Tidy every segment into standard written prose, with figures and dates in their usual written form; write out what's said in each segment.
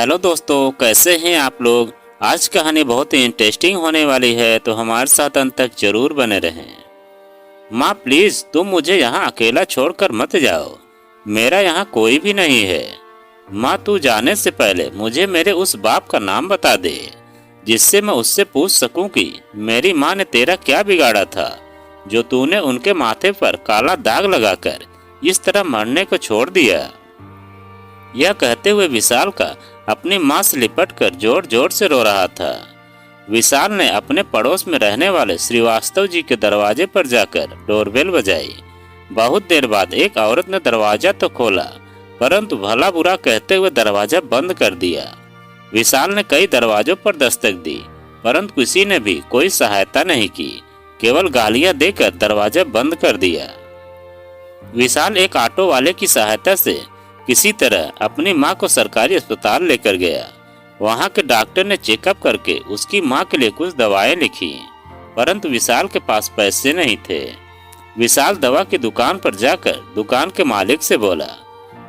Hello दोस्तों, कैसे हैं आप लोग। आज कहानी बहुत ही इंटरेस्टिंग होने वाली है, तो हमारे साथ अंत तक जरूर बने रहें। माँ प्लीज तुम मुझे यहाँ अकेला छोड़कर मत जाओ, मेरा यहाँ कोई भी नहीं है। माँ तू जाने से पहले मुझे मेरे उस बाप का नाम बता दे, जिससे मैं उससे पूछ सकूं कि मेरी माँ ने तेरा क्या बिगाड़ा था, जो तूने उनके माथे पर काला दाग लगाकर इस तरह मरने को छोड़ दिया। यह कहते हुए विशाल का अपनी मां से लिपटकर जोर जोर से रो रहा था। विशाल ने अपने पड़ोस में रहने वाले श्रीवास्तव जी के दरवाजे पर जाकर डोरबेल बजाई। बहुत देर बाद एक औरत ने दरवाजा तो खोला, परंतु भला बुरा कहते हुए दरवाजा बंद कर दिया। विशाल ने कई दरवाजों पर दस्तक दी, परंतु किसी ने भी कोई सहायता नहीं की, केवल गालियां देकर दरवाजा बंद कर दिया। विशाल एक ऑटो वाले की सहायता से किसी तरह अपनी मां को सरकारी अस्पताल लेकर गया। वहां के डॉक्टर ने चेकअप करके उसकी मां के लिए कुछ दवाएं लिखी, परंतु विशाल के पास पैसे नहीं थे। विशाल दवा की दुकान पर जाकर दुकान के मालिक से बोला,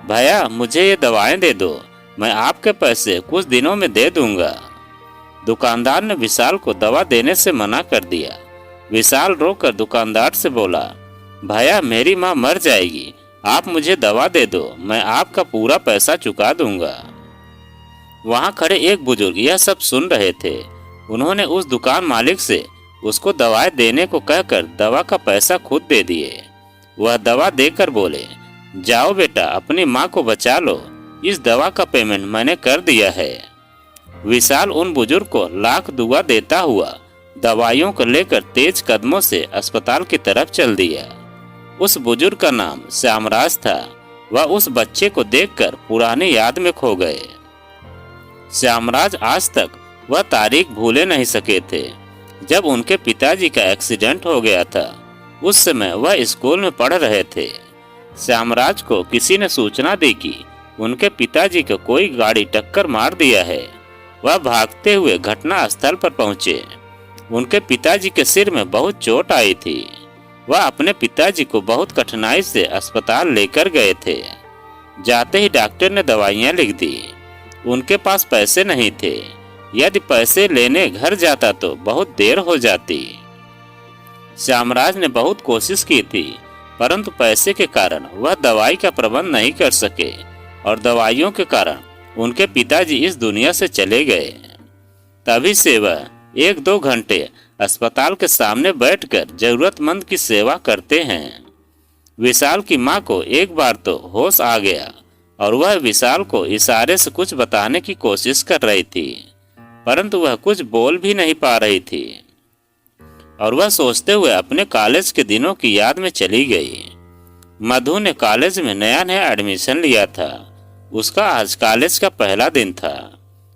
भैया मुझे ये दवाएं दे दो, मैं आपके पैसे कुछ दिनों में दे दूंगा। दुकानदार ने विशाल को दवा देने से मना कर दिया। विशाल रोकर दुकानदार से बोला, भैया मेरी माँ मर जाएगी, आप मुझे दवा दे दो, मैं आपका पूरा पैसा चुका दूंगा। वहां खड़े एक बुजुर्ग यह सब सुन रहे थे। उन्होंने उस दुकान मालिक से उसको दवाएं देने को कहकर दवा का पैसा खुद दे दिए। वह दवा देकर बोले, जाओ बेटा अपनी माँ को बचा लो, इस दवा का पेमेंट मैंने कर दिया है। विशाल उन बुजुर्ग को लाख दुआ देता हुआ दवाइयों को लेकर तेज कदमों से अस्पताल की तरफ चल दिया। उस बुजुर्ग का नाम श्यामराज था। वह उस बच्चे को देखकर पुरानी याद में खो गए। श्यामराज आज तक वह तारीख भूले नहीं सके थे, जब उनके पिताजी का एक्सीडेंट हो गया था। उस समय वह स्कूल में पढ़ रहे थे। श्यामराज को किसी ने सूचना दी कि उनके पिताजी को कोई गाड़ी टक्कर मार दिया है। वह भागते हुए घटना स्थल पर पहुंचे। उनके पिताजी के सिर में बहुत चोट आई थी। वह अपने पिताजी को बहुत कठिनाई से अस्पताल लेकर गए थे। जाते ही डॉक्टर ने दवाइयां लिख दी। उनके पास पैसे नहीं थे। यदि पैसे लेने घर जाता तो बहुत देर हो जाती। श्यामराज ने बहुत कोशिश की थी, परंतु पैसे के कारण वह दवाई का प्रबंध नहीं कर सके और दवाइयों के कारण उनके पिताजी इस दुनिया से चले गए। तभी से वह 1-2 घंटे अस्पताल के सामने बैठकर जरूरतमंद की सेवा करते हैं। विशाल की मां को एक बार तो होश आ गया और वह विशाल को इशारे से कुछ बताने की कोशिश कर रही थी, परंतु वह कुछ बोल भी नहीं पा रही थी और वह सोचते हुए अपने कॉलेज के दिनों की याद में चली गई। मधु ने कॉलेज में नया नया एडमिशन लिया था। उसका आज कॉलेज का पहला दिन था।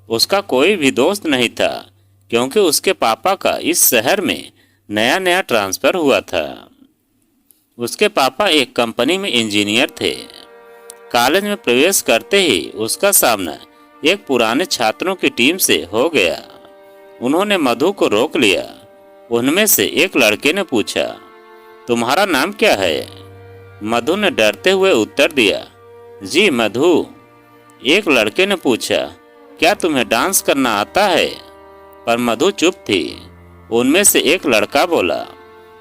उसका कोई भी दोस्त नहीं था, क्योंकि उसके पापा का इस शहर में नया नया ट्रांसफर हुआ था। उसके पापा एक कंपनी में इंजीनियर थे। कॉलेज में प्रवेश करते ही उसका सामना एक पुराने छात्रों की टीम से हो गया। उन्होंने मधु को रोक लिया। उनमें से एक लड़के ने पूछा, तुम्हारा नाम क्या है? मधु ने डरते हुए उत्तर दिया, जी मधु। एक लड़के ने पूछा, क्या तुम्हें डांस करना आता है? पर मधु चुप थी। उनमें से एक लड़का बोला,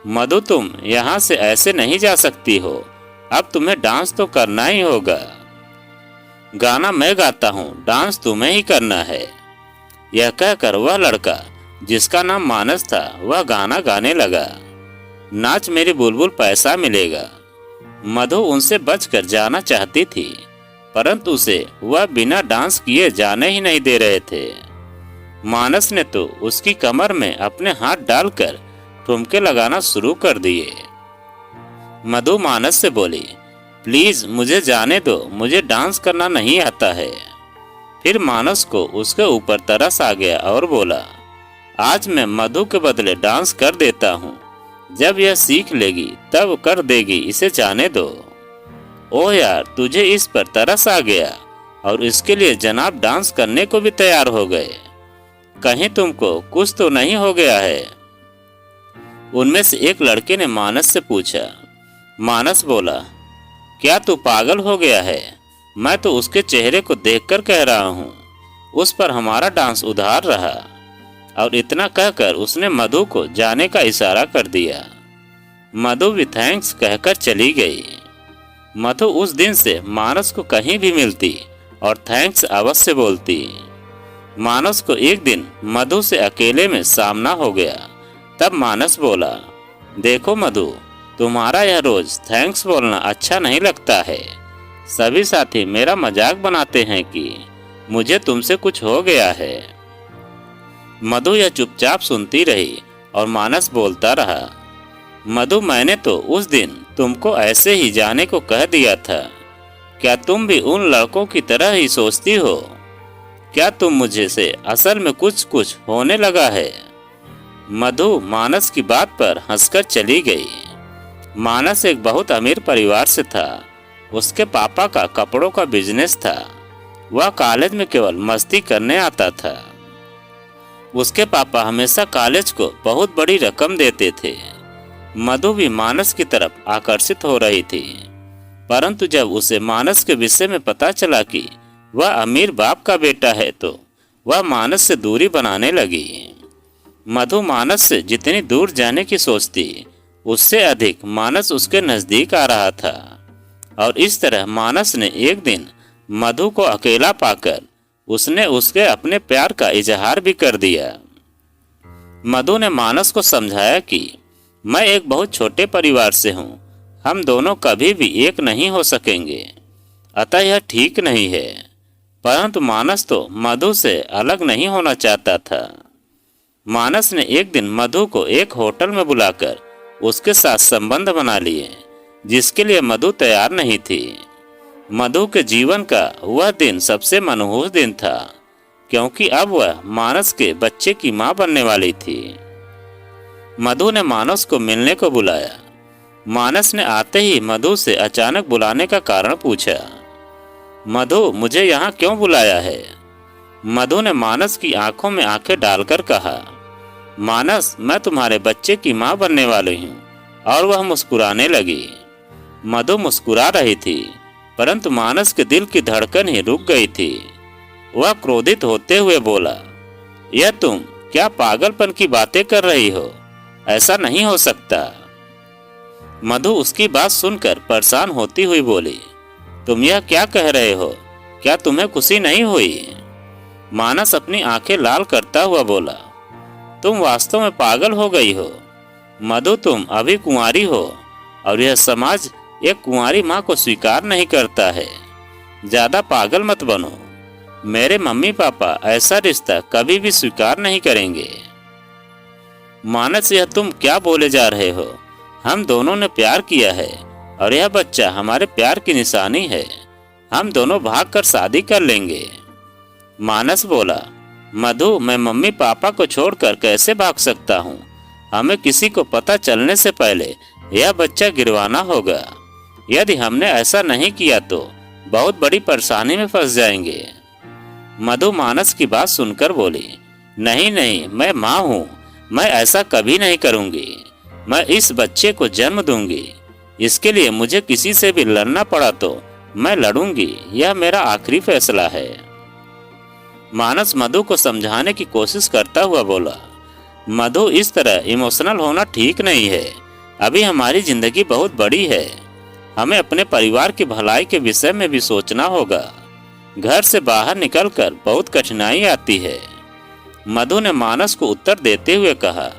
मधु तुम यहाँ से ऐसे नहीं जा सकती हो, अब तुम्हें डांस तो करना ही होगा। गाना मैं गाता हूँ, डांस तुम्हें ही करना है। यह कहकर वह लड़का, जिसका नाम मानस था, वह गाना गाने लगा, नाच मेरी बुलबुल पैसा मिलेगा। मधु उनसे बचकर जाना चाहती थी, परंतु उसे वह बिना डांस किए जाने ही नहीं दे रहे थे। मानस ने तो उसकी कमर में अपने हाथ डालकर ठुमके लगाना शुरू कर दिए। मधु मानस से बोली, प्लीज मुझे जाने दो, मुझे डांस करना नहीं आता है। फिर मानस को उसके ऊपर तरस आ गया और बोला, आज मैं मधु के बदले डांस कर देता हूँ, जब यह सीख लेगी तब कर देगी, इसे जाने दो। ओह यार, तुझे इस पर तरस आ गया और इसके लिए जनाब डांस करने को भी तैयार हो गए। कहीं तुमको कुछ तो नहीं हो गया है? उनमें से एक लड़के ने मानस से पूछा। मानस बोला, क्या तू पागल हो गया है? मैं तो उसके चेहरे को देखकर कह रहा हूँ। उस पर हमारा डांस उधार रहा। और इतना कहकर उसने मधु को जाने का इशारा कर दिया। मधु भी थैंक्स कहकर चली गई। मधु उस दिन से मानस को कहीं भी मिलती और थैंक्स अवश्य बोलती। मानस को एक दिन मधु से अकेले में सामना हो गया। तब मानस बोला, देखो मधु, तुम्हारा यह रोज थैंक्स बोलना अच्छा नहीं लगता है। सभी साथी मेरा मजाक बनाते हैं कि मुझे तुमसे कुछ हो गया है। मधु यह चुपचाप सुनती रही और मानस बोलता रहा, मधु, मैंने तो उस दिन तुमको ऐसे ही जाने को कह दिया था। क्या तुम भी उन लड़कों की तरह ही सोचती हो? क्या तुम मुझे से असल में कुछ होने लगा है? मधु मानस की बात पर हंसकर चली गई। मानस एक बहुत अमीर परिवार से था। उसके पापा का कपड़ों का बिजनेस था। वह कॉलेज में केवल मस्ती करने आता था। उसके पापा हमेशा कॉलेज को बहुत बड़ी रकम देते थे। मधु भी मानस की तरफ आकर्षित हो रही थी, परंतु जब उसे मानस के विषय में पता चला कि वह अमीर बाप का बेटा है तो वह मानस से दूरी बनाने लगी। मधु मानस से जितनी दूर जाने की सोचती, उससे अधिक मानस उसके नजदीक आ रहा था। और इस तरह मानस ने एक दिन मधु को अकेला पाकर उसने उसके अपने प्यार का इजहार भी कर दिया। मधु ने मानस को समझाया कि मैं एक बहुत छोटे परिवार से हूँ, हम दोनों कभी भी एक नहीं हो सकेंगे, अतः यह ठीक नहीं है। परंतु मानस तो मधु से अलग नहीं होना चाहता था। मानस ने एक दिन मधु को एक होटल में बुलाकर उसके साथ संबंध बना लिए, जिसके लिए मधु तैयार नहीं थी। मधु के जीवन का वह दिन सबसे मनहूस दिन था, क्योंकि अब वह मानस के बच्चे की मां बनने वाली थी। मधु ने मानस को मिलने को बुलाया। मानस ने आते ही मधु से अचानक बुलाने का कारण पूछा। मधु, मुझे यहाँ क्यों बुलाया है? मधु ने मानस की आंखों में आंखें डालकर कहा, मानस, मैं तुम्हारे बच्चे की मां बनने वाली हूँ। और वह मुस्कुराने लगी। मधु मुस्कुरा रही थी, परंतु मानस के दिल की धड़कन ही रुक गई थी। वह क्रोधित होते हुए बोला, यह तुम क्या पागलपन की बातें कर रही हो? ऐसा नहीं हो सकता। मधु उसकी बात सुनकर परेशान होती हुई बोली, तुम यह क्या कह रहे हो? क्या तुम्हें खुशी नहीं हुई? मानस अपनी आंखें लाल करता हुआ बोला, तुम वास्तव में पागल हो गई हो। मधु, तुम अभी कुंवारी हो और यह समाज एक कुंवारी माँ को स्वीकार नहीं करता है। ज्यादा पागल मत बनो। मेरे मम्मी पापा ऐसा रिश्ता कभी भी स्वीकार नहीं करेंगे। मानस, यह तुम क्या बोले जा रहे हो? हम दोनों ने प्यार किया है और यह बच्चा हमारे प्यार की निशानी है। हम दोनों भागकर शादी कर लेंगे। मानस बोला, मधु, मैं मम्मी पापा को छोड़कर कैसे भाग सकता हूँ? हमें किसी को पता चलने से पहले यह बच्चा गिरवाना होगा। यदि हमने ऐसा नहीं किया तो बहुत बड़ी परेशानी में फंस जाएंगे। मधु मानस की बात सुनकर बोली, नहीं नहीं, मैं माँ हूँ, मैं ऐसा कभी नहीं करूँगी। मैं इस बच्चे को जन्म दूंगी। इसके लिए मुझे किसी से भी लड़ना पड़ा तो मैं लड़ूंगी। यह मेरा आखिरी फैसला है। मानस मधु को समझाने की कोशिश करता हुआ बोला, मधु, इस तरह इमोशनल होना ठीक नहीं है। अभी हमारी जिंदगी बहुत बड़ी है। हमें अपने परिवार की भलाई के विषय में भी सोचना होगा। घर से बाहर निकलकर बहुत कठिनाई आती है। मधु ने मानस को उत्तर देते हुए कहा,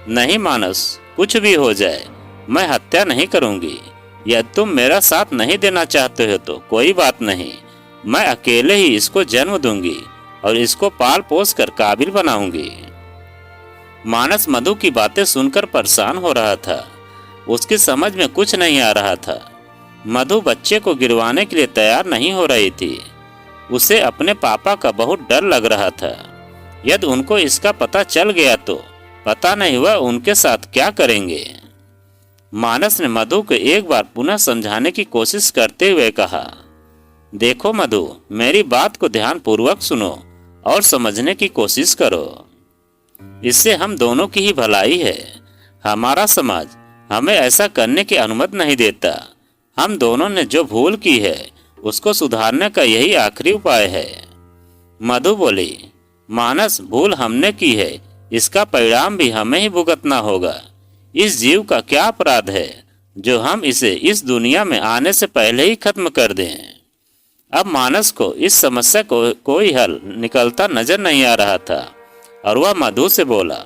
नहीं मानस, कुछ भी हो जाए मैं हत्या नहीं करूंगी। यदि तुम मेरा साथ नहीं देना चाहते हो तो कोई बात नहीं, मैं अकेले ही इसको जन्म दूंगी और इसको पाल पोस कर काबिल बनाऊंगी। मानस मधु की बातें सुनकर परेशान हो रहा था। उसकी समझ में कुछ नहीं आ रहा था। मधु बच्चे को गिरवाने के लिए तैयार नहीं हो रही थी। उसे अपने पापा का बहुत डर लग रहा था। यदि उनको इसका पता चल गया तो पता नहीं वह उनके साथ क्या करेंगे। मानस ने मधु को एक बार पुनः समझाने की कोशिश करते हुए कहा, देखो मधु, मेरी बात को ध्यानपूर्वक सुनो और समझने की कोशिश करो। इससे हम दोनों की ही भलाई है। हमारा समाज हमें ऐसा करने की अनुमति नहीं देता। हम दोनों ने जो भूल की है उसको सुधारने का यही आखिरी उपाय है। मधु बोली, मानस, भूल हमने की है, इसका परिणाम भी हमें ही भुगतना होगा। इस जीव का क्या अपराध है जो हम इसे इस दुनिया में आने से पहले ही खत्म कर दें। अब मानस को इस समस्या को कोई हल निकलता नजर नहीं आ रहा था और वह मधु से बोला,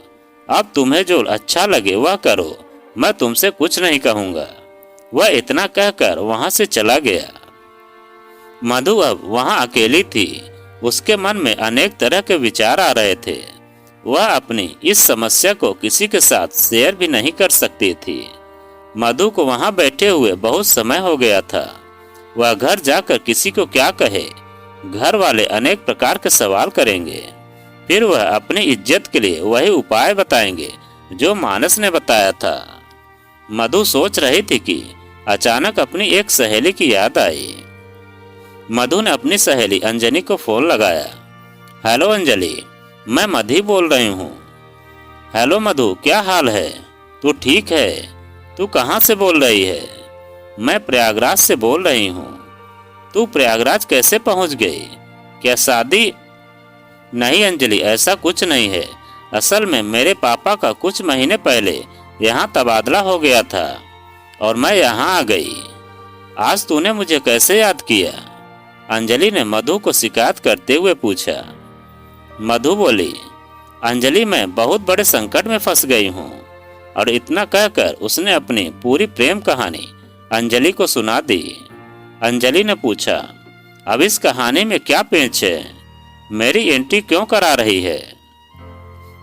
अब तुम्हें जो अच्छा लगे वह करो, मैं तुमसे कुछ नहीं कहूँगा। वह इतना कहकर वहां से चला गया। मधु अब वहां अकेली थी। उसके मन में अनेक तरह के विचार आ रहे थे। वह अपनी इस समस्या को किसी के साथ शेयर भी नहीं कर सकती थी। मधु को वहां बैठे हुए बहुत समय हो गया था। वह घर जाकर किसी को क्या कहे। घर वाले अनेक प्रकार के सवाल करेंगे। फिर वह अपनी इज्जत के लिए वही उपाय बताएंगे जो मानस ने बताया था। मधु सोच रही थी कि अचानक अपनी एक सहेली की याद आई। मधु ने अपनी सहेली अंजलि को फोन लगाया। हेलो अंजलि, मैं मधु बोल रही हूँ। हेलो मधु, क्या हाल है? तू ठीक है? तू कहाँ से बोल रही है? मैं प्रयागराज से बोल रही हूँ। तू प्रयागराज कैसे पहुँच गई? क्या शादी? नहीं अंजलि, ऐसा कुछ नहीं है। असल में मेरे पापा का कुछ महीने पहले यहाँ तबादला हो गया था और मैं यहाँ आ गई। आज तूने मुझे कैसे याद किया? अंजलि ने मधु को शिकायत करते हुए पूछा। मधु बोली, अंजलि, मैं बहुत बड़े संकट में फंस गई हूँ। और इतना कहकर उसने अपनी पूरी प्रेम कहानी अंजलि को सुना दी। अंजलि ने पूछा, अब इस कहानी में क्या पेच है? मेरी एंट्री क्यों करा रही है?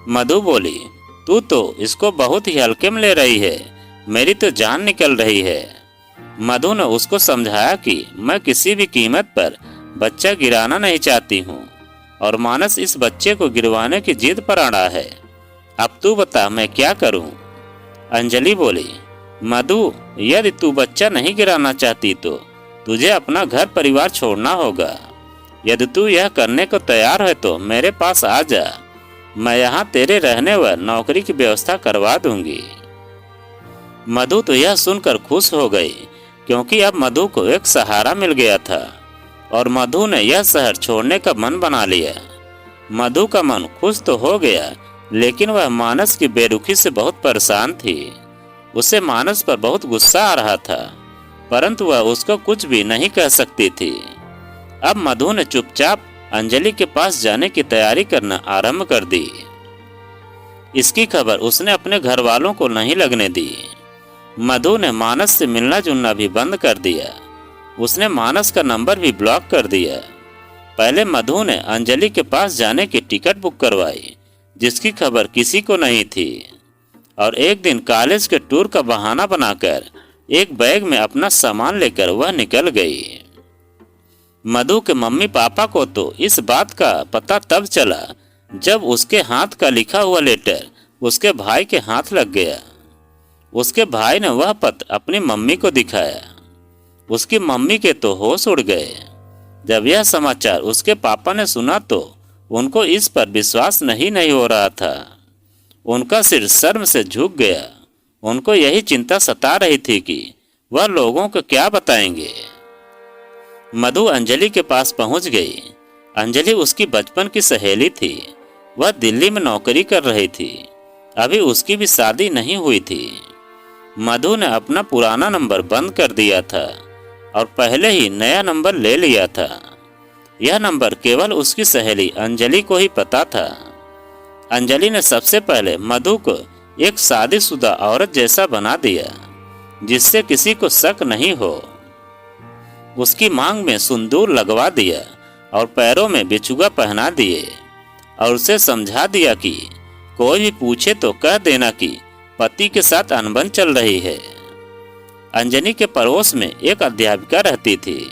मधु बोली, तू तो इसको बहुत ही हल्के में ले रही है। मेरी तो जान निकल रही है। मधु ने उसको समझाया कि मैं किसी भी कीमत पर बच्चा गिराना नहीं चाहती हूँ और मानस इस बच्चे को गिरवाने की जिद पर अड़ा है। अब तू बता, मैं क्या करूँ? अंजलि बोली, मधु, यदि तू बच्चा नहीं गिराना चाहती तो तुझे अपना घर परिवार छोड़ना होगा। यदि तू यह करने को तैयार है तो मेरे पास आ जा। मैं यहाँ तेरे रहने व नौकरी की व्यवस्था करवा दूंगी। मधु तो यह सुनकर खुश हो गई क्योंकि अब मधु को एक सहारा मिल गया था और मधु ने यह शहर छोड़ने का मन बना लिया। मधु का मन खुश तो हो गया, लेकिन वह मानस की बेरुखी से बहुत परेशान थी। उसे मानस पर बहुत गुस्सा आ रहा था, परंतु वह उसको कुछ भी नहीं कह सकती थी। अब मधु ने चुपचाप अंजलि के पास जाने की तैयारी करना आरंभ कर दी। इसकी खबर उसने अपने घर वालों को नहीं लगने दी। मधु ने मानस से मिलना जुलना भी बंद कर दिया। उसने मानस का नंबर भी ब्लॉक कर दिया। पहले मधु ने अंजलि के पास जाने की टिकट बुक करवाई, जिसकी खबर किसी को नहीं थी। और एक दिन कॉलेज के टूर का बहाना बनाकर एक बैग में अपना सामान लेकर वह निकल गई। मधु के मम्मी पापा को तो इस बात का पता तब चला जब उसके हाथ का लिखा हुआ लेटर उसके भाई के हाथ लग गया। उसके भाई ने वह पत्र अपनी मम्मी को दिखाया। उसकी मम्मी के तो होश उड़ गए। जब यह समाचार उसके पापा ने सुना तो उनको इस पर विश्वास नहीं हो रहा था। उनका सिर शर्म से झुक गया। उनको यही चिंता सता रही थी कि वह लोगों को क्या बताएंगे। मधु अंजलि के पास पहुंच गई। अंजलि उसकी बचपन की सहेली थी। वह दिल्ली में नौकरी कर रही थी। अभी उसकी भी शादी नहीं हुई थी। मधु ने अपना पुराना नंबर बंद कर दिया था और पहले ही नया नंबर ले लिया था। यह नंबर केवल उसकी सहेली अंजलि को ही पता था। अंजलि ने सबसे पहले मधु को एक शादीशुदा औरत जैसा बना दिया, जिससे किसी को शक नहीं हो। उसकी मांग में सिंदूर लगवा दिया और पैरों में बिछुआ पहना दिए और उसे समझा दिया कि कोई भी पूछे तो कह देना कि पति के साथ अनबन चल रही है। अंजलि के पड़ोस में एक अध्यापिका रहती थी।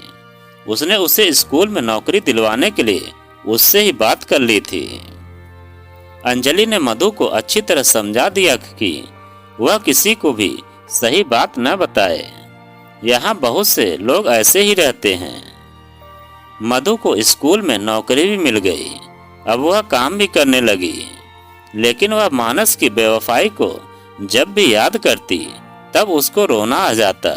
उसने उसे स्कूल में नौकरी दिलवाने के लिए उससे ही बात कर ली थी। अंजलि ने मधु को अच्छी तरह समझा दिया कि वह किसी को भी सही बात न बताए। यहाँ बहुत से लोग ऐसे ही रहते हैं। मधु को स्कूल में नौकरी भी मिल गई। अब वह काम भी करने लगी, लेकिन वह मानस की बेवफाई को जब भी याद करती तब उसको रोना आ जाता।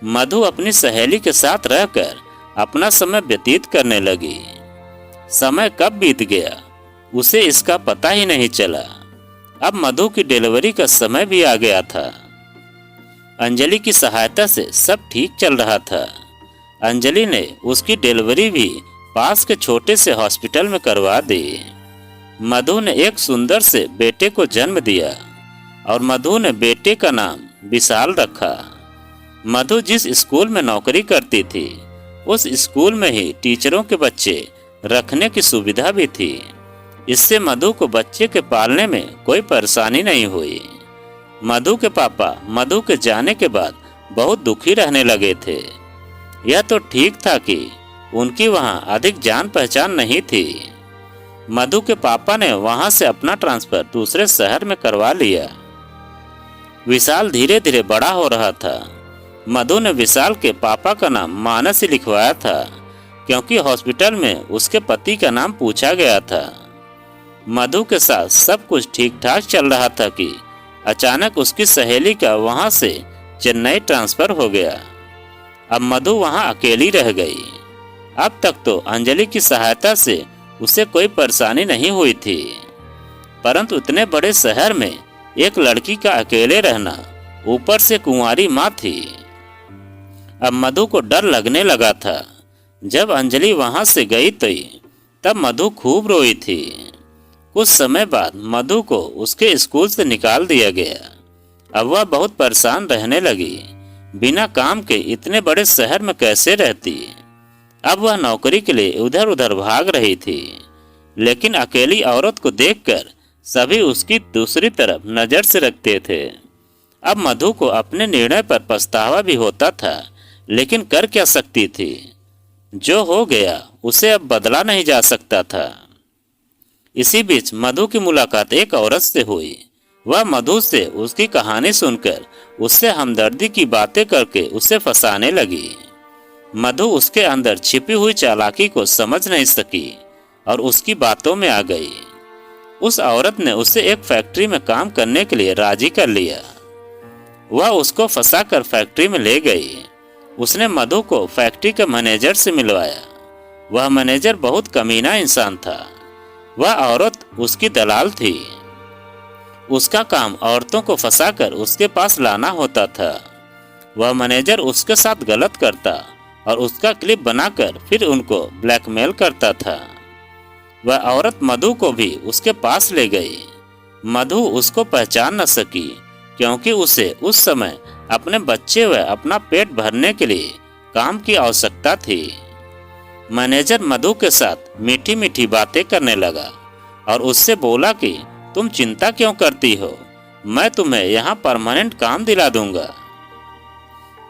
मधु अपनी सहेली के साथ रहकर अपना समय व्यतीत करने लगी। समय कब बीत गया उसे इसका पता ही नहीं चला। अब मधु की डिलीवरी का समय भी आ गया था। अंजलि की सहायता से सब ठीक चल रहा था। अंजलि ने उसकी डिलीवरी भी पास के छोटे से हॉस्पिटल में करवा दी। मधु ने एक सुंदर से बेटे को जन्म दिया और मधु ने बेटे का नाम विशाल रखा। मधु जिस स्कूल में नौकरी करती थी उस स्कूल में ही टीचरों के बच्चे रखने की सुविधा भी थी। इससे मधु को बच्चे के पालने में कोई परेशानी नहीं हुई। मधु के पापा मधु के जाने के बाद बहुत दुखी रहने लगे थे। यह तो ठीक था कि उनकी वहां अधिक जान पहचान नहीं थी। मधु के पापा ने वहां से अपना ट्रांसफर दूसरे शहर में करवा लिया। विशाल धीरे धीरे बड़ा हो रहा था। मधु ने विशाल के पापा का नाम मानस ही लिखवाया था, क्योंकि हॉस्पिटल में उसके पति का नाम पूछा गया था। मधु के साथ सब कुछ ठीक ठाक चल रहा था कि अचानक उसकी सहेली का वहां से चेन्नई ट्रांसफर हो गया। अब मधु वहां अकेली रह गई। अब तक तो अंजलि की सहायता से उसे कोई परेशानी नहीं हुई थी, परंतु इतने बड़े शहर में एक लड़की का अकेले रहना, ऊपर से कुंवारी माँ थी। अब मधु को डर लगने लगा था। जब अंजलि वहां से गई तब मधु खूब रोई थी। कुछ समय बाद मधु को उसके स्कूल से निकाल दिया गया। अब वह बहुत परेशान रहने लगी। बिना काम के इतने बड़े शहर में कैसे रहती। अब वह नौकरी के लिए उधर उधर भाग रही थी, लेकिन अकेली औरत को देखकर सभी उसकी दूसरी तरफ नजर से रखते थे। अब मधु को अपने निर्णय पर पछतावा भी होता था, लेकिन कर क्या सकती थी। जो हो गया उसे अब बदला नहीं जा सकता था। इसी बीच मधु की मुलाकात एक औरत से हुई। वह मधु से उसकी कहानी सुनकर उससे हमदर्दी की बातें करके उसे फंसाने लगी। मधु उसके अंदर छिपी हुई चालाकी को समझ नहीं सकी और उसकी बातों में आ गई। उस औरत ने उसे एक फैक्ट्री में काम करने के लिए राजी कर लिया। वह उसको फंसाकर फैक्ट्री में ले गई। उसने मधु को फैक्ट्री के मैनेजर से मिलवाया। वह मैनेजर बहुत कमीना इंसान था। वह औरत उसकी दलाल थी। उसका काम औरतों को फंसाकर उसके पास लाना होता था। वह मैनेजर उसके साथ गलत करता और उसका क्लिप बनाकर फिर उनको ब्लैकमेल करता था। वह औरत मधु को भी उसके पास ले गई। मधु उसको पहचान न सकी, क्योंकि उसे उस समय अपने बच्चे व अपना पेट भरने के लिए काम की आवश्यकता थी। मैनेजर मधु के साथ मीठी मीठी बातें करने लगा और उससे बोला कि तुम चिंता क्यों करती हो, मैं तुम्हें यहाँ परमानेंट काम दिला दूंगा।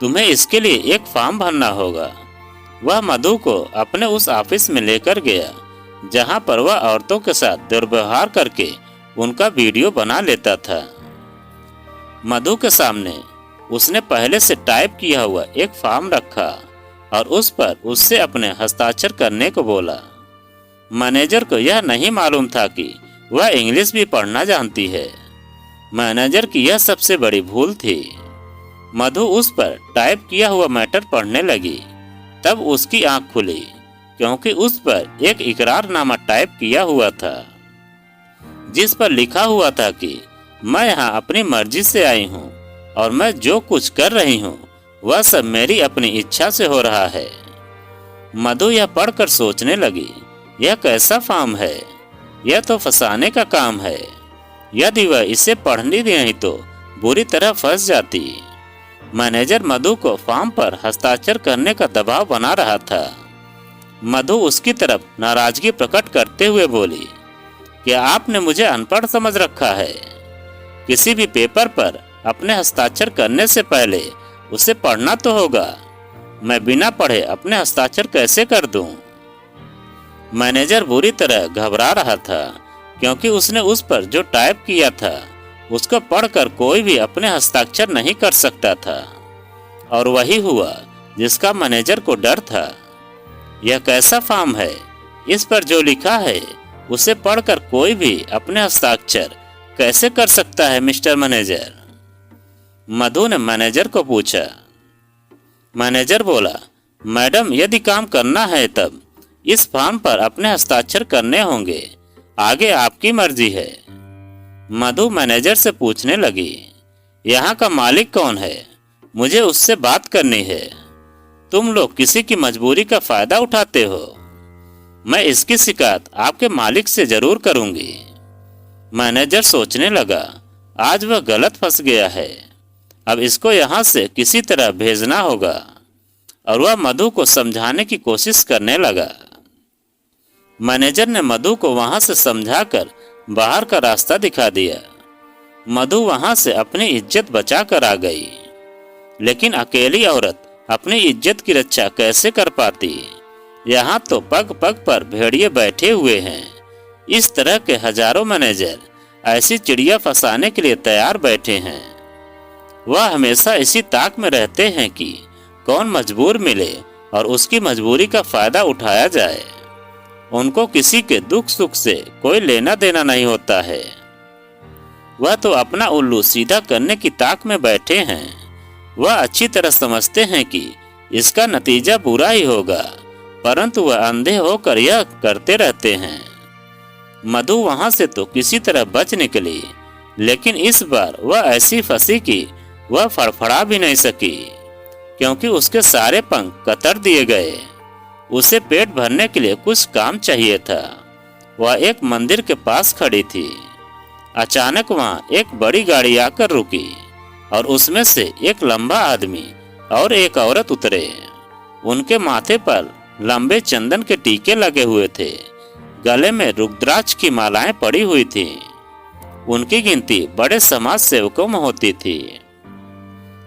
तुम्हें इसके लिए एक फॉर्म भरना होगा। वह मधु को अपने उस ऑफिस में लेकर गया, जहाँ पर वह औरतों के साथ दुर्व्यवहार करके उनका वीडियो बना लेता था। मधु के सामने उसने पहले से टाइप किया हुआ एक फॉर्म रखा और उस पर उससे अपने हस्ताक्षर करने को बोला। मैनेजर को यह नहीं मालूम था कि वह इंग्लिश भी पढ़ना जानती है। मैनेजर की यह सबसे बड़ी भूल थी। मधु उस पर टाइप किया हुआ मैटर पढ़ने लगी। तब उसकी आंख खुली, क्योंकि उस पर एक इकरारनामा टाइप किया हुआ था, जिस पर लिखा हुआ था कि मैं यहाँ अपनी मर्जी से आई हूँ और मैं जो कुछ कर रही हूँ वह सब मेरी अपनी इच्छा से हो रहा है। मधु यह पढ़कर सोचने लगी, यह कैसा फॉर्म है, यह तो फंसाने का काम है। यदि वह इसे पढ़नी नहीं तो बुरी तरह फंस जाती। मैनेजर मधु को फॉर्म पर हस्ताक्षर करने का दबाव बना रहा था। मधु उसकी तरफ नाराजगी प्रकट करते हुए बोली, क्या आपने मुझे अनपढ़ समझ रखा है? किसी भी पेपर पर अपने हस्ताक्षर करने से पहले उसे पढ़ना तो होगा। मैं बिना पढ़े अपने हस्ताक्षर कैसे कर दूं? मैनेजर बुरी तरह घबरा रहा था, क्योंकि उसने उस पर जो टाइप किया था उसको पढ़कर कोई भी अपने हस्ताक्षर नहीं कर सकता था। और वही हुआ जिसका मैनेजर को डर था। यह कैसा फॉर्म है? इस पर जो लिखा है उसे पढ़कर कोई भी अपने हस्ताक्षर कैसे कर सकता है मिस्टर मैनेजर? मधु ने मैनेजर को पूछा। मैनेजर बोला, मैडम यदि काम करना है तब इस फॉर्म पर अपने हस्ताक्षर करने होंगे, आगे आपकी मर्जी है। मधु मैनेजर से पूछने लगी, यहाँ का मालिक कौन है? मुझे उससे बात करनी है। तुम लोग किसी की मजबूरी का फायदा उठाते हो। मैं इसकी शिकायत आपके मालिक से जरूर करूंगी। मैनेजर सोचने लगा, आज वह गलत फंस गया है। अब इसको यहाँ से किसी तरह भेजना होगा। और वह मधु को समझाने की कोशिश करने लगा। मैनेजर ने मधु को वहां से समझाकर बाहर का रास्ता दिखा दिया। मधु वहां से अपनी इज्जत बचा कर आ गई। लेकिन अकेली औरत अपनी इज्जत की रक्षा कैसे कर पाती? यहाँ तो पग पग पर भेड़िए बैठे हुए हैं। इस तरह के हजारों मैनेजर ऐसी चिड़िया फंसाने के लिए तैयार बैठे हैं। वह हमेशा इसी ताक में रहते हैं कि कौन मजबूर मिले और उसकी मजबूरी का फायदा उठाया जाए। उनको किसी के दुख सुख से कोई लेना देना नहीं होता है। वह तो अपना उल्लू सीधा करने की ताक में बैठे हैं। वह अच्छी तरह समझते हैं कि इसका नतीजा बुरा ही होगा, परंतु वह अंधे होकर यह करते रहते हैं। मधु वहां से तो किसी तरह बच निकली, लेकिन इस बार वह ऐसी फंसी कि वह फड़फड़ा भी नहीं सकी, क्योंकि उसके सारे पंख कतर दिए गए। उसे पेट भरने के लिए कुछ काम चाहिए था। वह एक मंदिर के पास खड़ी थी। अचानक वहां एक बड़ी गाड़ी आकर रुकी और उसमें से एक लंबा आदमी और एक औरत उतरे। उनके माथे पर लंबे चंदन के टीके लगे हुए थे। गले में रुद्राक्ष की मालाएं पड़ी हुई थीं। उनकी गिनती बड़े समाज सेवकों में होती थी,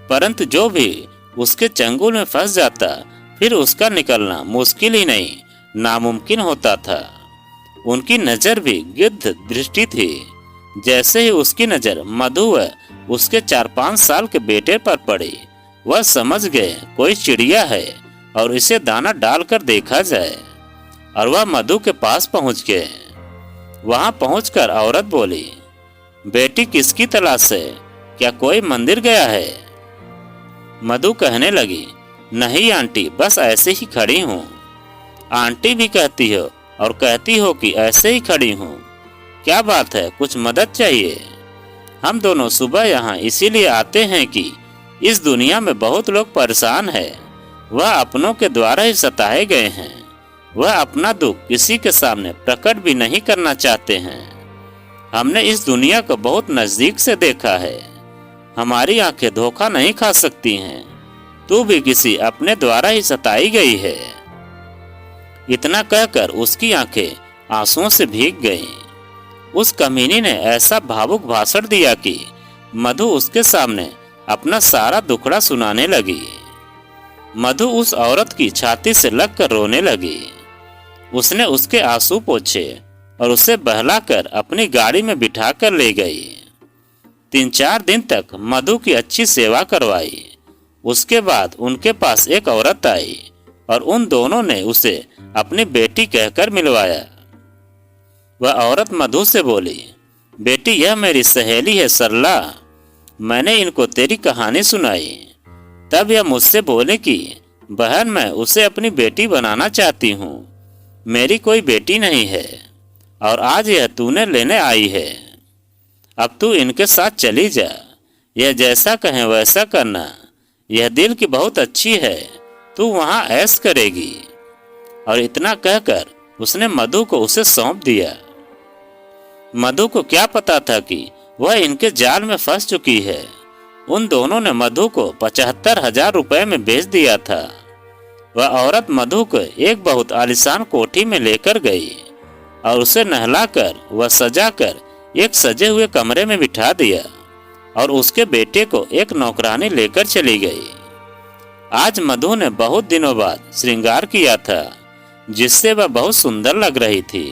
परंतु जो भी उसके चंगुल में फंस जाता फिर उसका निकलना मुश्किल ही नहीं नामुमकिन होता था। उनकी नजर भी गिद्ध दृष्टि थी। जैसे ही उसकी नजर मधु व उसके 4-5 साल के बेटे पर पड़ी, वह समझ गए कोई चिड़िया है और इसे दाना डालकर देखा जाए। और वह मधु के पास पहुंच गए। वहां पहुंचकर औरत बोली, बेटी किसकी तलाश है? क्या कोई मंदिर गया है? मधु कहने लगी, नहीं आंटी, बस ऐसे ही खड़ी हूँ। आंटी भी कहती हो और कहती हो कि ऐसे ही खड़ी हूँ। क्या बात है, कुछ मदद चाहिए? हम दोनों सुबह यहाँ इसीलिए आते हैं कि इस दुनिया में बहुत लोग परेशान हैं। वह अपनों के द्वारा ही सताए गए हैं। वह अपना दुख किसी के सामने प्रकट भी नहीं करना चाहते हैं। हमने इस दुनिया को बहुत नजदीक से देखा है। हमारी आंखें धोखा नहीं खा सकती हैं। तू भी किसी अपने द्वारा ही सताई गई है। इतना कहकर उसकी आंखें आंसुओं से भीग गईं। उस कमीनी ने ऐसा भावुक भाषण दिया कि मधु उसके सामने अपना सारा दुखड़ा सुनाने लगी। मधु उस औरत की छाती से लगकर रोने लगी। उसने उसके आंसू पोंछे और उसे बहलाकर अपनी गाड़ी में बिठाकर ले गई। 3-4 दिन तक मधु की अच्छी सेवा करवाई। उसके बाद उनके पास एक औरत आई और उन दोनों ने उसे अपनी बेटी कहकर मिलवाया। वह औरत मधु से बोली, बेटी, यह मेरी सहेली है सरला। मैंने इनको तेरी कहानी सुनाई। तब यह मुझसे बोले कि बहन, मैं उसे अपनी बेटी बनाना चाहती हूँ। मेरी कोई बेटी नहीं है और आज यह तूने लेने आई है। अब तू इनके साथ चली जा। यह जैसा कहें वैसा करना। यह दिल की बहुत अच्छी है। तू वहाँ ऐश करेगी। और इतना कहकर उसने मधु को उसे सौंप दिया। मधु को क्या पता था कि वह इनके जाल में फंस चुकी है। उन दोनों ने मधु को 75,000 रुपए में बेच दिया था। वह औरत मधु को एक बहुत आलीशान कोठी में लेकर गई और उसे नहलाकर व सजाकर एक सजे हुए कमरे में बिठा दिया और उसके बेटे को एक नौकरानी लेकर चली गई। आज मधु ने बहुत दिनों बाद श्रृंगार किया था, जिससे वह बहुत सुंदर लग रही थी।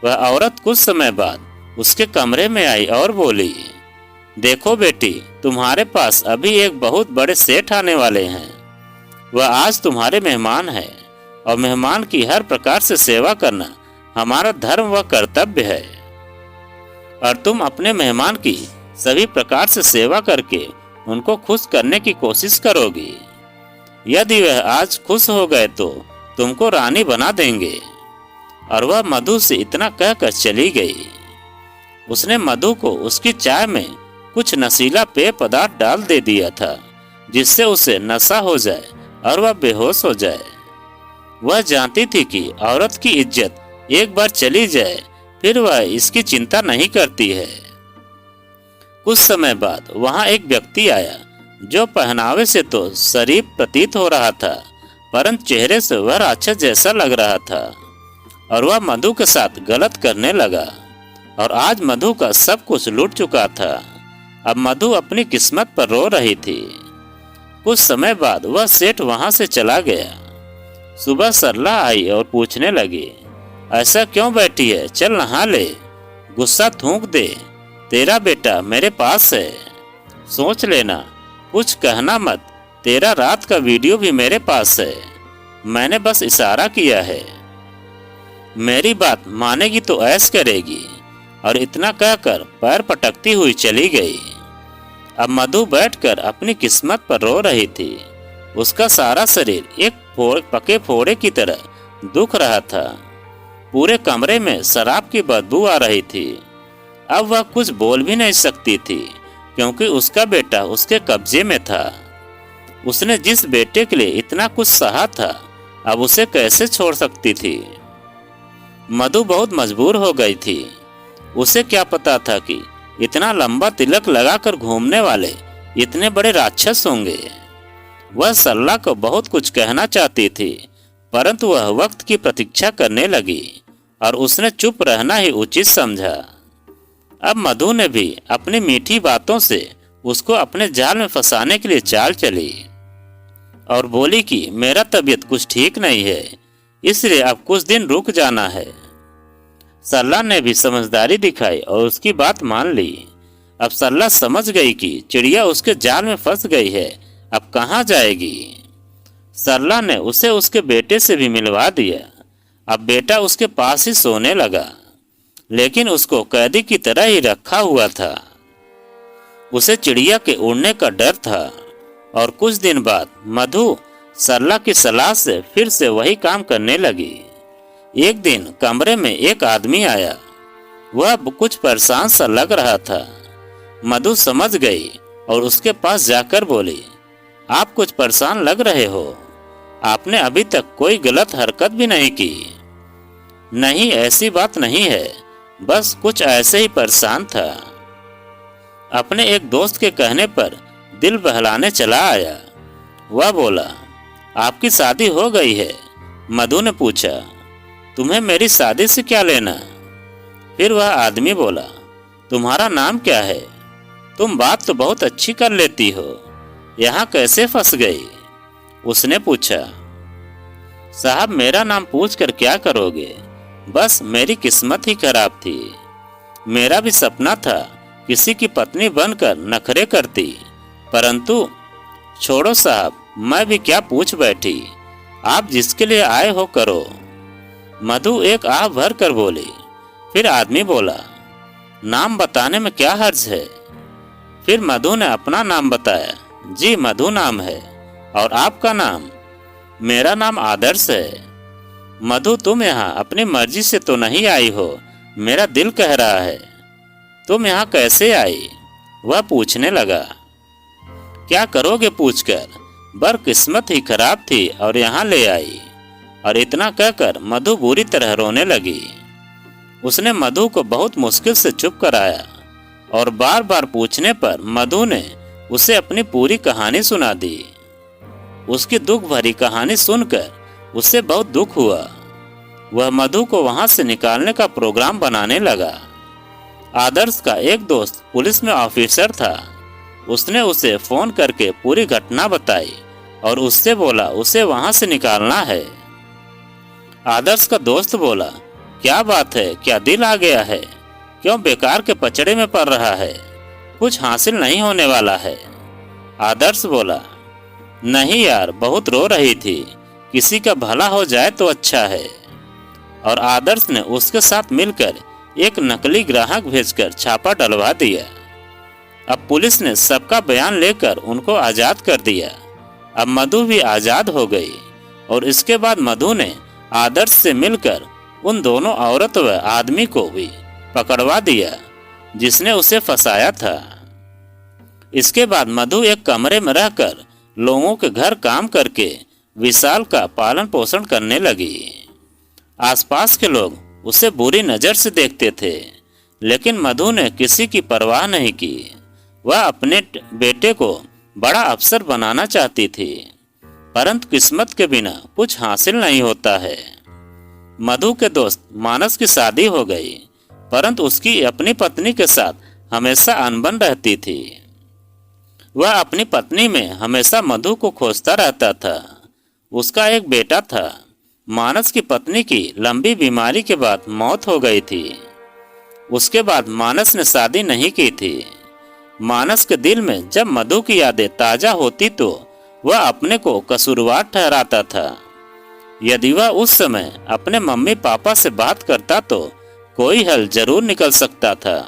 वह औरत कुछ समय बाद उसके कमरे में आई और बोली, देखो बेटी, तुम्हारे पास अभी एक बहुत बड़े सेठ आने वाले हैं। वह आज तुम्हारे मेहमान है और मेहमान की हर प्रकार से सेवा करना हमारा धर्म व कर्तव्य है। और तुम अपने मेहमान की सभी प्रकार से सेवा करके उनको खुश करने की कोशिश करोगी। यदि वह आज खुश हो गए तो तुमको रानी बना देंगे। और वह मधु से इतना कहकर चली गई। उसने मधु को उसकी चाय में कुछ नशीला पेय पदार्थ डाल दे दिया था, जिससे उसे नशा हो जाए और वह बेहोश हो जाए। वह जानती थी कि औरत की इज्जत एक बार चली जाए फिर वह इसकी चिंता नहीं करती है। कुछ समय बाद वहां एक व्यक्ति आया जो पहनावे से तो शरीफ प्रतीत हो रहा था, परंतु चेहरे से वह राक्षस जैसा लग रहा था और वह मधु के साथ गलत करने लगा। और आज मधु का सब कुछ लूट चुका था। अब मधु अपनी किस्मत पर रो रही थी। कुछ समय बाद वह सेठ वहां से चला गया। सुबह सरला आई और पूछने लगी, ऐसा क्यों बैठी है, चल नहा ले, गुस्सा थूक दे, तेरा बेटा मेरे पास है, सोच लेना, कुछ कहना मत, तेरा रात का वीडियो भी मेरे पास है, मैंने बस इशारा किया है, मेरी बात मानेगी तो ऐश करेगी। और इतना कहकर पैर पटकती हुई चली गई। अब मधु बैठकर अपनी किस्मत पर रो रही थी। उसका सारा शरीर एक पके फोड़े की तरह दुख रहा था। पूरे कमरे में शराब की बदबू आ रही थी। अब वह कुछ बोल भी नहीं सकती थी क्योंकि उसका बेटा उसके कब्जे में था। उसने जिस बेटे के लिए इतना कुछ सहा था, अब उसे कैसे छोड़ सकती थी। मधु बहुत मजबूर हो गई थी। उसे क्या पता था कि इतना लंबा तिलक लगाकर घूमने वाले इतने बड़े राक्षस होंगे। वह सरला को बहुत कुछ कहना चाहती थी, परंतु वह वक्त की प्रतीक्षा करने लगी और उसने चुप रहना ही उचित समझा। अब मधु ने भी अपनी मीठी बातों से उसको अपने जाल में फंसाने के लिए चाल चली और बोली कि मेरा तबीयत कुछ ठीक नहीं है, इसलिए अब कुछ दिन रुक जाना है। सरला ने भी समझदारी दिखाई और उसकी बात मान ली। अब सरला समझ गई कि चिड़िया उसके जाल में फंस गई है, अब कहाँ जाएगी। सरला ने उसे उसके बेटे से भी मिलवा दिया। अब बेटा उसके पास ही सोने लगा, लेकिन उसको कैदी की तरह ही रखा हुआ था। उसे चिड़िया के उड़ने का डर था। और कुछ दिन बाद मधु सरला की सलाह से फिर से वही काम करने लगी। एक दिन कमरे में एक आदमी आया। वह कुछ परेशान सा लग रहा था। मधु समझ गई और उसके पास जाकर बोली, आप कुछ परेशान लग रहे हो, आपने अभी तक कोई गलत हरकत भी नहीं की। नहीं, ऐसी बात नहीं है, बस कुछ ऐसे ही परेशान था। अपने एक दोस्त के कहने पर दिल बहलाने चला आया। वह बोला, आपकी शादी हो गई है? मधु ने पूछा, तुम्हें मेरी शादी से क्या लेना? फिर वह आदमी बोला, तुम्हारा नाम क्या है? तुम बात तो बहुत अच्छी कर लेती हो, यहाँ कैसे फंस गई? उसने पूछा, साहब मेरा नाम पूछकर क्या करोगे, बस मेरी किस्मत ही खराब थी। मेरा भी सपना था किसी की पत्नी बनकर नखरे करती, परंतु छोड़ो साहब, मैं भी क्या पूछ बैठी, आप जिसके लिए आए हो करो। मधु एक आह भर कर बोली। फिर आदमी बोला, नाम बताने में क्या हर्ज है? फिर मधु ने अपना नाम बताया। जी मधु नाम है। और आपका नाम? मेरा नाम आदर्श है। मधु तुम यहाँ अपनी मर्जी से तो नहीं आई हो, मेरा दिल कह रहा है। तुम यहाँ कैसे आई? वह पूछने लगा। क्या करोगे पूछकर, बदकिस्मत ही खराब थी और यहाँ ले आई। और इतना कहकर मधु बुरी तरह रोने लगी। उसने मधु को बहुत मुश्किल से चुप कराया और बार बार पूछने पर मधु ने उसे अपनी पूरी कहानी सुना दी। उसकी दुख भरी कहानी सुनकर उसे बहुत दुख हुआ। वह मधु को वहां से निकालने का प्रोग्राम बनाने लगा। आदर्श का एक दोस्त पुलिस में ऑफिसर था। उसने उसे फोन करके पूरी घटना बताई और उससे बोला उसे वहां से निकालना है। आदर्श का दोस्त बोला, क्या बात है, क्या दिल आ गया है, क्यों बेकार के पचड़े में पड़ रहा है, कुछ हासिल नहीं होने वाला है। आदर्श बोला, नहीं यार, बहुत रो रही थी, किसी का भला हो जाए तो अच्छा है। और आदर्श ने उसके साथ मिलकर एक नकली ग्राहक भेजकर छापा डलवा दिया। अब पुलिस ने सबका बयान लेकर उनको आजाद कर दिया। अब मधु भी आजाद हो गई। और इसके बाद मधु ने आदर्श से मिलकर उन दोनों औरत व आदमी को भी पकड़वा दिया जिसने उसे फंसाया था। इसके बाद मधु एक कमरे में रहकर लोगों के घर काम करके विशाल का पालन पोषण करने लगी। आसपास के लोग उसे बुरी नज़र से देखते थे, लेकिन मधु ने किसी की परवाह नहीं की। वह अपने बेटे को बड़ा अफसर बनाना चाहती थी, परंतु किस्मत के बिना कुछ हासिल नहीं होता है। मधु के दोस्त मानस की शादी हो गई, परंतु उसकी अपनी पत्नी के साथ हमेशा अनबन रहती थी। वह अपनी पत्नी में हमेशा मधु को खोजता रहता था। उसका एक बेटा था। मानस की पत्नी की लंबी बीमारी के बाद मौत हो गई थी। उसके बाद मानस ने शादी नहीं की थी। मानस के दिल में जब मधु की यादें ताजा होती तो वह अपने को कसूरवार ठहराता था। यदि वह उस समय अपने मम्मी पापा से बात करता तो कोई हल जरूर निकल सकता था,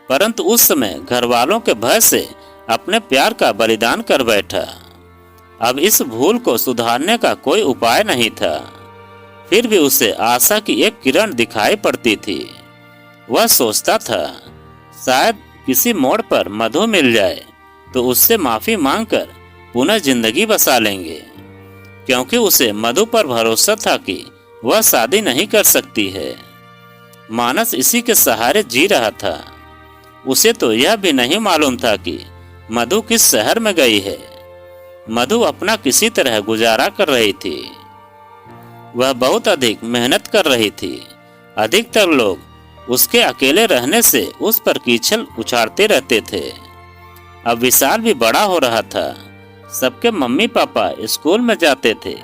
परंतु उस समय घर वालों के भय से अपने प्यार का बलिदान कर बैठा। अब इस भूल को सुधारने का कोई उपाय नहीं था। फिर भी उसे आशा की एक किरण दिखाई पड़ती थी। वह सोचता था शायद किसी मोड़ पर मधु मिल जाए तो उससे माफी मांगकर पुनः जिंदगी बसा लेंगे, क्योंकि उसे मधु पर भरोसा था कि वह शादी नहीं कर सकती है। मानस इसी के सहारे जी रहा था। उसे तो यह भी नहीं मालूम था कि मधु किस शहर में गई है। मधु अपना किसी तरह गुजारा कर रही थी। वह बहुत अधिक मेहनत कर रही थी। अधिकतर लोग उसके अकेले रहने से उस पर कीचड़ उछालते रहते थे। अब विशाल भी बड़ा हो रहा था। सबके मम्मी पापा स्कूल में जाते थे,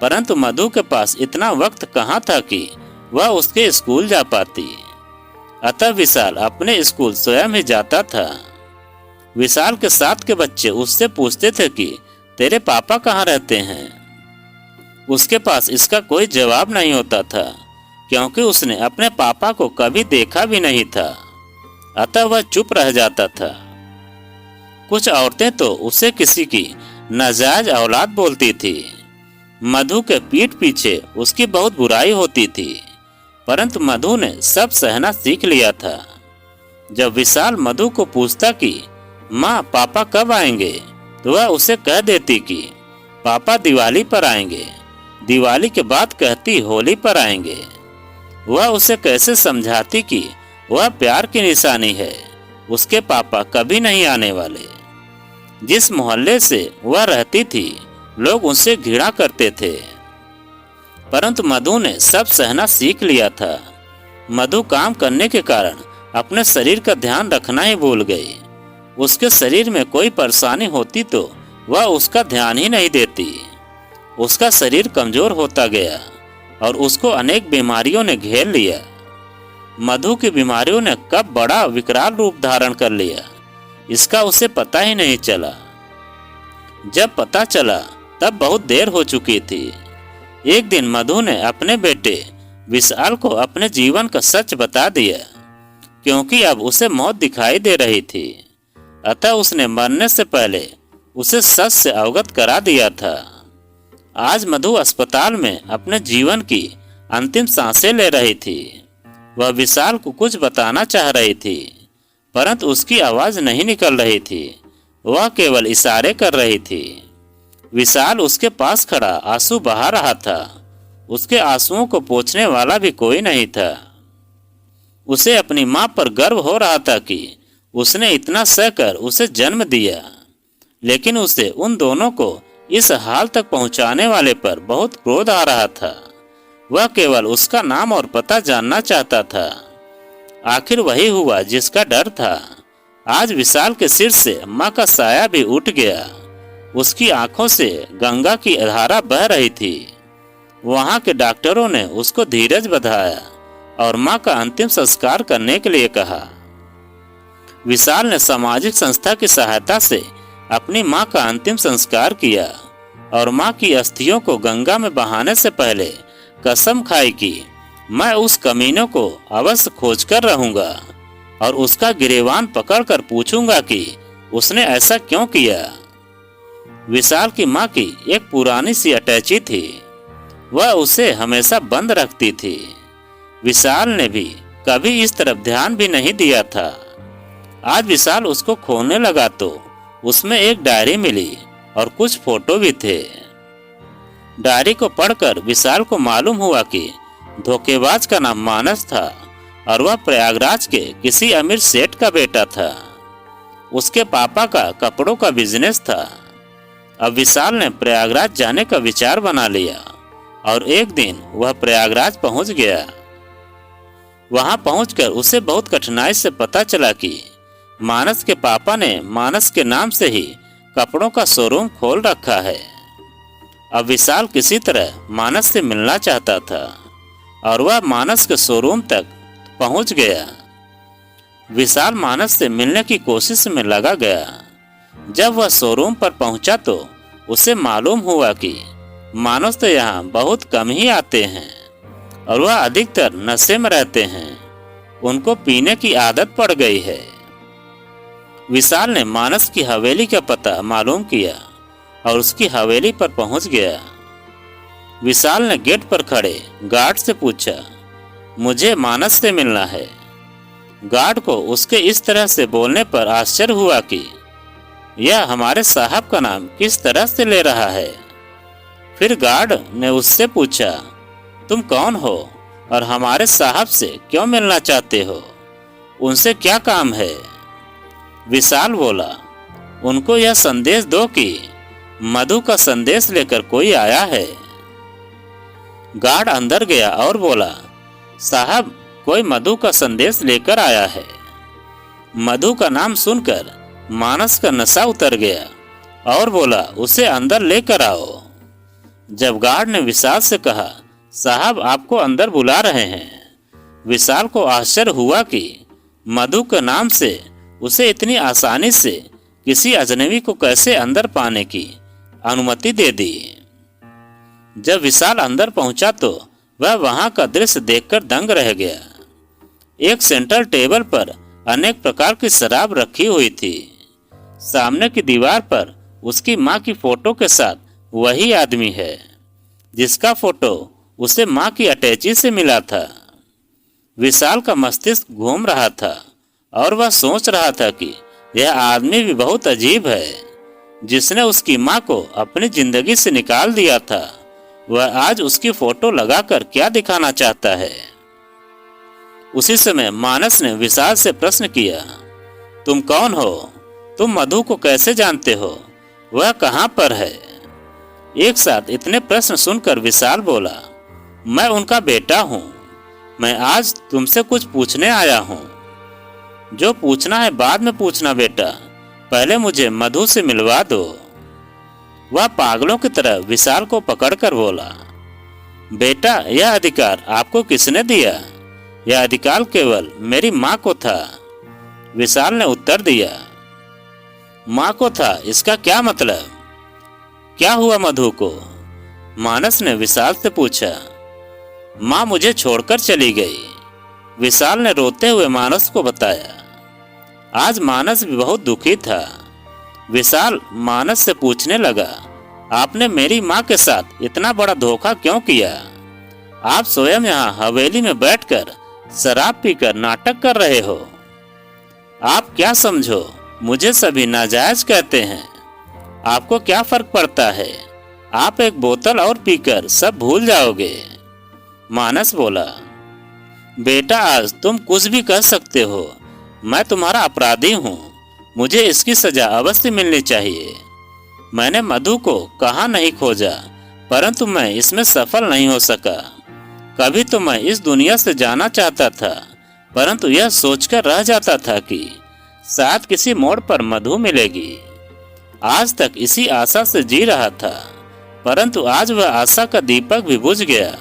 परंतु मधु के पास इतना वक्त कहाँ था कि वह उसके स्कूल जा पाती। अतः विशाल अपने स्कूल स्वयं ही जाता था। विशाल के साथ के बच्चे उससे पूछते थे कि तेरे पापा कहाँ रहते हैं। उसके पास इसका कोई जवाब नहीं होता था, क्योंकि उसने अपने पापा को कभी देखा भी नहीं था। अतः वह चुप रह जाता था। कुछ औरतें तो उसे किसी की नाजायज औलाद बोलती थी। मधु के पीठ पीछे उसकी बहुत बुराई होती थी, परंतु मधु ने सब सहना सीख लिया था। जब विशाल मधु को पूछता कि माँ पापा कब आएंगे, तो वह उसे कह देती कि पापा दिवाली पर आएंगे। दिवाली के बाद कहती होली पर आएंगे। वह उसे कैसे समझाती कि वह प्यार की निशानी है, उसके पापा कभी नहीं आने वाले। जिस मोहल्ले से वह रहती थी लोग उससे घृणा करते थे, परंतु मधु ने सब सहना सीख लिया था। मधु काम करने के कारण अपने शरीर का ध्यान रखना ही भूल गई। उसके शरीर में कोई परेशानी होती तो वह उसका ध्यान ही नहीं देती। उसका शरीर कमजोर होता गया और उसको अनेक बीमारियों ने घेर लिया। मधु की बीमारियों ने कब बड़ा विकराल रूप धारण कर लिया, इसका उसे पता ही नहीं चला। जब पता चला तब बहुत देर हो चुकी थी। एक दिन मधु ने अपने बेटे विशाल को अपने जीवन का सच बता दिया, क्योंकि अब उसे मौत दिखाई दे रही थी। अतः उसने मरने से पहले उसे सच से अवगत करा दिया था। आज मधु अस्पताल में अपने जीवन की अंतिम सांसें ले रही थी। वह विशाल को कुछ बताना चाह रही थी, परंतु उसकी आवाज नहीं निकल रही थी। वह केवल इशारे कर रही थी। विशाल उसके पास खड़ा आंसू बहा रहा था। उसके आंसुओं को पोंछने वाला भी कोई नहीं था। उसे अपनी मां पर गर्व हो रहा था कि उसने इतना सहकर उसे जन्म दिया, लेकिन उसे उन दोनों को इस हाल तक पहुंचाने वाले पर बहुत क्रोध आ रहा था। वह केवल उसका नाम और पता जानना चाहता था। आखिर वही हुआ जिसका डर था। आज विशाल के सिर से मां का साया भी उठ गया। उसकी आंखों से गंगा की धारा बह रही थी। वहां के डॉक्टरों ने उसको धीरज बंधाया और मां का अंतिम संस्कार करने के लिए कहा। विशाल ने सामाजिक संस्था की सहायता से अपनी मां का अंतिम संस्कार किया और मां की अस्थियों को गंगा में बहाने से पहले कसम खाई कि मैं उस कमीने को अवश्य खोज कर रहूंगा और उसका गिरेबान पकड़कर पूछूंगा कि उसने ऐसा क्यों किया। विशाल की माँ की एक पुरानी सी अटैची थी। वह उसे हमेशा बंद रखती थी। विशाल ने भी कभी इस तरफ ध्यान भी नहीं दिया था। आज विशाल उसको खोलने लगा तो उसमें एक डायरी मिली और कुछ फोटो भी थे। डायरी को पढ़कर विशाल को मालूम हुआ कि धोखेबाज का नाम मानस था और वह प्रयागराज के किसी अमीर सेठ का बेटा था। उसके पापा का कपड़ों का बिजनेस था। अब विशाल ने प्रयागराज जाने का विचार बना लिया और एक दिन वह प्रयागराज पहुंच गया। वहां पहुंचकर उसे बहुत कठिनाई से पता चला कि मानस के पापा ने मानस के नाम से ही कपड़ों का शोरूम खोल रखा है। अब विशाल किसी तरह मानस से मिलना चाहता था और वह मानस के शोरूम तक पहुंच गया। विशाल मानस से मिलने की कोशिश में लगा गया। जब वह शोरूम पर पहुंचा तो उसे मालूम हुआ कि मानस तो यहाँ बहुत कम ही आते हैं और वह अधिकतर नशे में रहते हैं। उनको पीने की आदत पड़ गई है। विशाल ने मानस की हवेली का पता मालूम किया और उसकी हवेली पर पहुंच गया। विशाल ने गेट पर खड़े गार्ड से पूछा, मुझे मानस से मिलना है। गार्ड को उसके इस तरह से बोलने पर आश्चर्य हुआ कि यह हमारे साहब का नाम किस तरह से ले रहा है। फिर गार्ड ने उससे पूछा, तुम कौन हो और हमारे साहब से क्यों मिलना चाहते हो? उनसे क्या काम है? विशाल बोला, उनको यह संदेश दो कि मधु का संदेश लेकर कोई आया है। गार्ड अंदर गया और बोला, साहब कोई मधु का संदेश लेकर आया है। मधु का नाम सुनकर मानस का नशा उतर गया और बोला, उसे अंदर लेकर आओ। जब गार्ड ने विशाल से कहा, साहब आपको अंदर बुला रहे हैं, विशाल को आश्चर्य हुआ कि मधु के नाम से उसे इतनी आसानी से किसी अजनबी को कैसे अंदर पाने की अनुमति दे दी। जब विशाल अंदर पहुंचा तो वह वहां का दृश्य देखकर दंग रह गया। एक सेंट्रल टेबल पर अनेक प्रकार की शराब रखी हुई थी। सामने की दीवार पर उसकी माँ की फोटो के साथ वही आदमी है जिसका फोटो उसे माँ की अटैची से मिला था। विशाल का मस्तिष्क घूम रहा था और वह सोच रहा था कि यह आदमी भी बहुत अजीब है। जिसने उसकी माँ को अपनी जिंदगी से निकाल दिया था, वह आज उसकी फोटो लगाकर क्या दिखाना चाहता है। उसी समय मानस ने विशाल से प्रश्न किया, तुम कौन हो? तुम मधु को कैसे जानते हो? वह कहाँ पर है? एक साथ इतने प्रश्न सुनकर विशाल बोला, मैं उनका बेटा हूँ। मैं आज तुमसे कुछ पूछने आया हूँ। जो पूछना है बाद में पूछना बेटा, पहले मुझे मधु से मिलवा दो। वह पागलों की तरह विशाल को पकड़कर बोला, बेटा यह अधिकार आपको किसने दिया? यह अधिकार केवल मेरी माँ को था। विशाल ने उत्तर दिया, माँ को था इसका क्या मतलब? क्या हुआ मधु को? मानस ने विशाल से पूछा। माँ मुझे छोड़कर चली गई, विशाल ने रोते हुए मानस को बताया। आज मानस भी बहुत दुखी था। विशाल मानस से पूछने लगा, आपने मेरी माँ के साथ इतना बड़ा धोखा क्यों किया? आप स्वयं यहाँ हवेली में बैठकर शराब पीकर नाटक कर रहे हो। आप क्या समझो, मुझे सभी नाजायज कहते हैं। आपको क्या फर्क पड़ता है? आप एक बोतल और पीकर सब भूल जाओगे। मानस बोला, बेटा आज तुम कुछ भी कर सकते हो। मैं तुम्हारा अपराधी हूँ। मुझे इसकी सजा अवश्य मिलनी चाहिए। मैंने मधु को कहाँ नहीं खोजा, परंतु मैं इसमें सफल नहीं हो सका। कभी तो मैं इस दुनिया से जाना चाहता था, परंतु यह सोचकर रह जाता था कि शायद किसी मोड़ पर मधु मिलेगी। आज तक इसी आशा से जी रहा था, परंतु आज वह आशा का दीपक भी बुझ गया।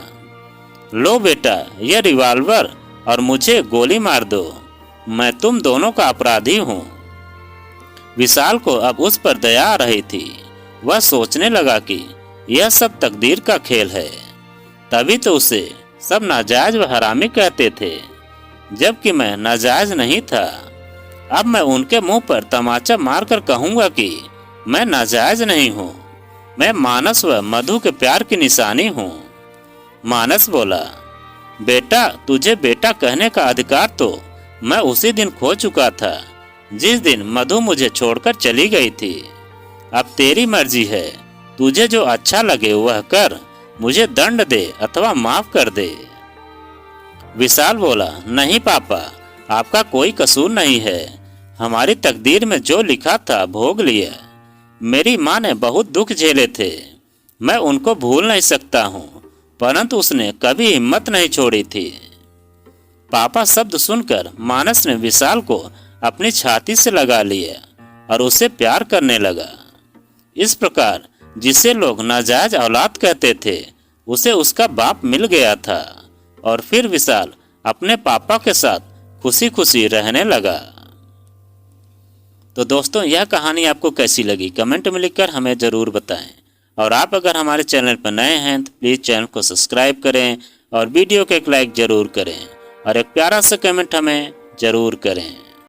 लो बेटा यह रिवॉल्वर और मुझे गोली मार दो। मैं तुम दोनों का अपराधी हूँ। विशाल को अब उस पर दया आ रही थी। वह सोचने लगा कि यह सब तकदीर का खेल है। तभी तो उसे सब नाजायज व हरामी कहते थे, जबकि मैं नाजायज नहीं था। अब मैं उनके मुंह पर तमाचा मारकर कहूंगा कि मैं नाजायज नहीं हूँ। मैं मानस व मधु के प्यार की निशानी हूँ। मानस बोला, बेटा तुझे बेटा कहने का अधिकार तो मैं उसी दिन खो चुका था जिस दिन मधु मुझे छोड़कर चली गई थी। अब तेरी मर्जी है, तुझे जो अच्छा लगे वह कर, मुझे दंड दे अथवा माफ कर दे। विशाल बोला, नहीं पापा, आपका कोई कसूर नहीं है। हमारी तकदीर में जो लिखा था भोग लिया। मेरी माँ ने बहुत दुख झेले थे, मैं उनको भूल नहीं सकता हूँ, परंतु उसने कभी हिम्मत नहीं छोड़ी थी। पापा शब्द सुनकर मानस ने विशाल को अपनी छाती से लगा लिया और उसे प्यार करने लगा। इस प्रकार जिसे लोग नाजायज औलाद कहते थे उसे उसका बाप मिल गया था और फिर विशाल अपने पापा के साथ खुशी खुशी रहने लगा। तो दोस्तों, यह कहानी आपको कैसी लगी कमेंट में लिखकर हमें ज़रूर बताएं। और आप अगर हमारे चैनल पर नए हैं तो प्लीज़ चैनल को सब्सक्राइब करें और वीडियो को एक लाइक ज़रूर करें और एक प्यारा सा कमेंट हमें ज़रूर करें।